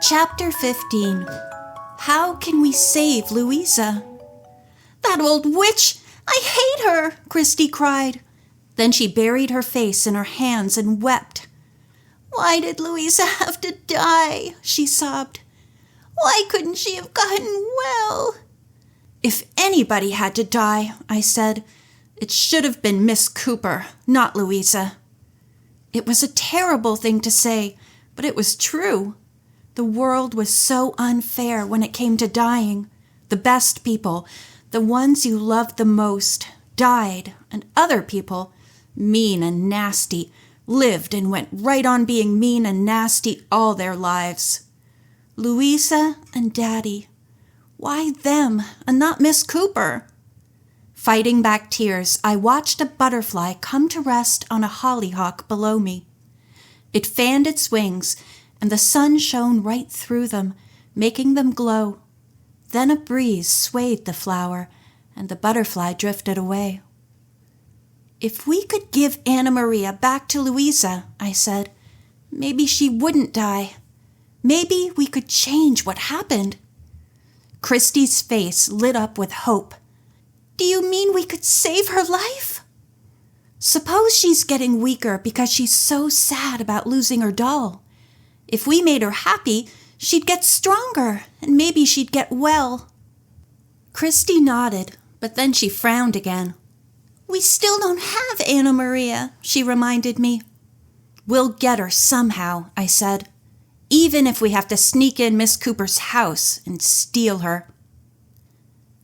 Chapter 15. How can we save Louisa? "That old witch! I hate her!" Christy cried. Then she buried her face in her hands and wept. "Why did Louisa have to die?" she sobbed. "Why couldn't she have gotten well?" "If anybody had to die," I said, "it should have been Miss Cooper, not Louisa." It was a terrible thing to say, but it was true. The world was so unfair when it came to dying. The best people, the ones you loved the most, died, and other people, mean and nasty, lived and went right on being mean and nasty all their lives. Louisa and Daddy. Why them and not Miss Cooper? Fighting back tears, I watched a butterfly come to rest on a hollyhock below me. It fanned its wings, and the sun shone right through them, making them glow. Then a breeze swayed the flower, and the butterfly drifted away. "If we could give Anna Maria back to Louisa," I said, "maybe she wouldn't die. Maybe we could change what happened." Christy's face lit up with hope. "Do you mean we could save her life?" "Suppose she's getting weaker because she's so sad about losing her doll. If we made her happy, she'd get stronger, and maybe she'd get well." Christy nodded, but then she frowned again. "We still don't have Anna Maria," she reminded me. "We'll get her somehow," I said, "even if we have to sneak in Miss Cooper's house and steal her."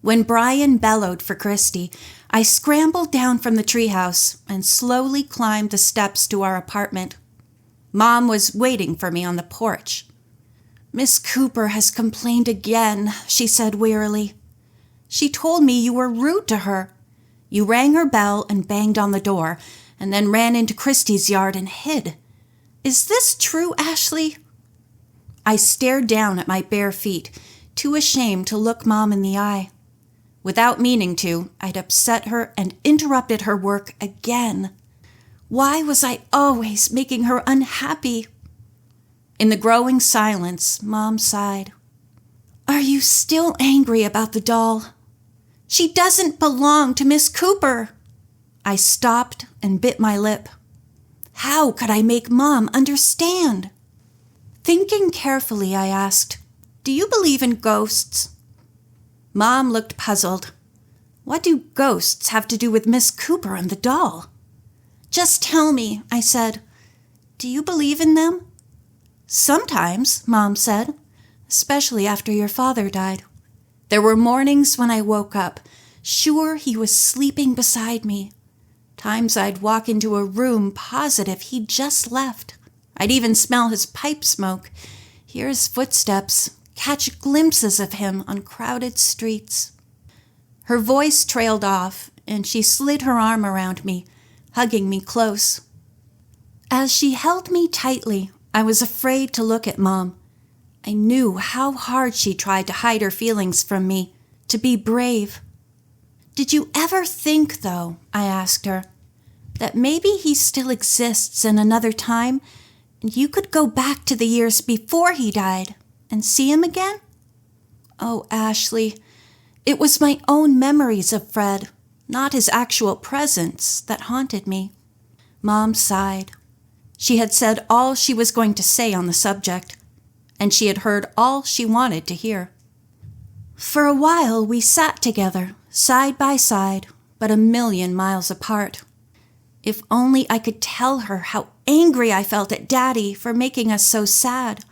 When Brian bellowed for Christy, I scrambled down from the treehouse and slowly climbed the steps to our apartment. Mom was waiting for me on the porch. "Miss Cooper has complained again," she said wearily. "She told me you were rude to her. You rang her bell and banged on the door, and then ran into Christy's yard and hid. Is this true, Ashley?" I stared down at my bare feet, too ashamed to look Mom in the eye. Without meaning to, I'd upset her and interrupted her work again. Why was I always making her unhappy? In the growing silence, Mom sighed. "Are you still angry about the doll?" "She doesn't belong to Miss Cooper." I stopped and bit my lip. How could I make Mom understand? Thinking carefully, I asked, "Do you believe in ghosts?" Mom looked puzzled. "What do ghosts have to do with Miss Cooper and the doll?" "Just tell me," I said. "Do you believe in them?" "Sometimes," Mom said, "especially after your father died. There were mornings when I woke up, sure he was sleeping beside me. Times I'd walk into a room positive he'd just left. I'd even smell his pipe smoke, hear his footsteps, catch glimpses of him on crowded streets." Her voice trailed off, and she slid her arm around me, hugging me close. As she held me tightly, I was afraid to look at Mom. I knew how hard she tried to hide her feelings from me, to be brave. "Did you ever think, though," I asked her, "that maybe he still exists in another time, and you could go back to the years before he died and see him again?" "Oh, Ashley, it was my own memories of Fred, not his actual presence, that haunted me." Mom sighed. She had said all she was going to say on the subject, and she had heard all she wanted to hear. For a while we sat together, side by side, but a million miles apart. If only I could tell her how angry I felt at Daddy for making us so sad,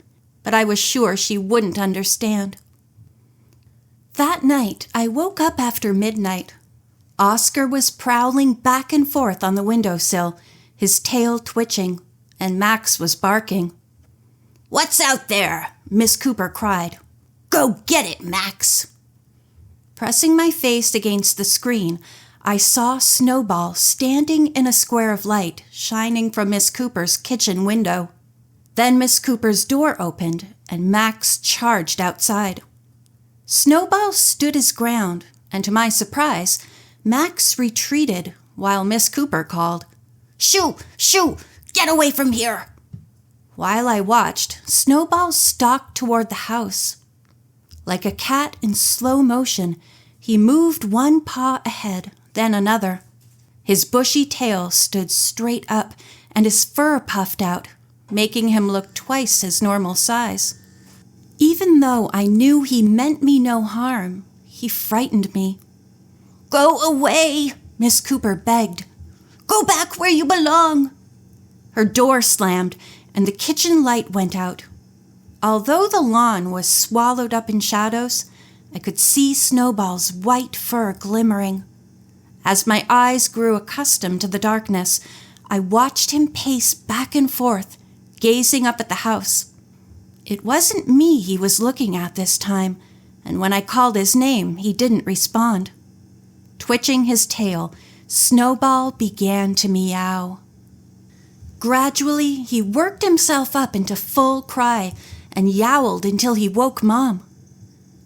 but I was sure she wouldn't understand. That night, I woke up after midnight. Oscar was prowling back and forth on the windowsill, his tail twitching, and Max was barking. "What's out there?" Miss Cooper cried. "Go get it, Max." Pressing my face against the screen, I saw Snowball standing in a square of light shining from Miss Cooper's kitchen window. Then Miss Cooper's door opened, and Max charged outside. Snowball stood his ground, and to my surprise, Max retreated while Miss Cooper called, "Shoo! Shoo! Get away from here!" While I watched, Snowball stalked toward the house. Like a cat in slow motion, he moved one paw ahead, then another. His bushy tail stood straight up, and his fur puffed out, making him look twice his normal size. Even though I knew he meant me no harm, he frightened me. "Go away," Miss Cooper begged. "Go back where you belong." Her door slammed, and the kitchen light went out. Although the lawn was swallowed up in shadows, I could see Snowball's white fur glimmering. As my eyes grew accustomed to the darkness, I watched him pace back and forth, gazing up at the house. It wasn't me he was looking at this time, and when I called his name, he didn't respond. Twitching his tail, Snowball began to meow. Gradually, he worked himself up into full cry and yowled until he woke Mom.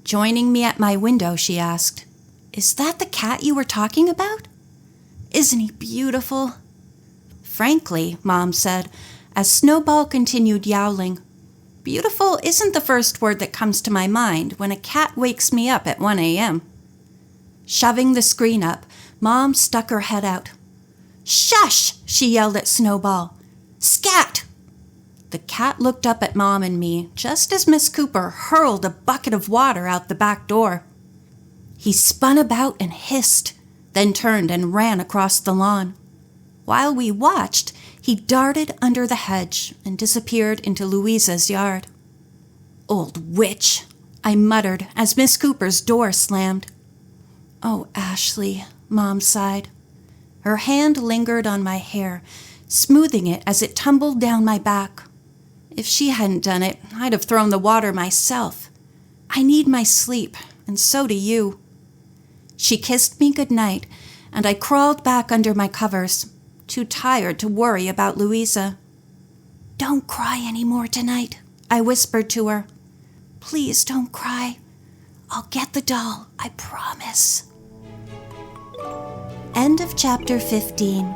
Joining me at my window, she asked, "Is that the cat you were talking about? Isn't he beautiful?" "Frankly," Mom said, as Snowball continued yowling, "beautiful isn't the first word that comes to my mind when a cat wakes me up at 1 a.m. Shoving the screen up, Mom stuck her head out. "Shush!" she yelled at Snowball. "Scat!" The cat looked up at Mom and me just as Miss Cooper hurled a bucket of water out the back door. He spun about and hissed, then turned and ran across the lawn. While we watched, he darted under the hedge and disappeared into Louisa's yard. "Old witch," I muttered as Miss Cooper's door slammed. "Oh, Ashley," Mom sighed. Her hand lingered on my hair, smoothing it as it tumbled down my back. If she hadn't done it, I'd have thrown the water myself. I need my sleep, and so do you. She kissed me goodnight, and I crawled back under my covers, too tired to worry about Louisa. "Don't cry any more tonight," I whispered to her. "Please don't cry. I'll get the doll, I promise." End of chapter 15.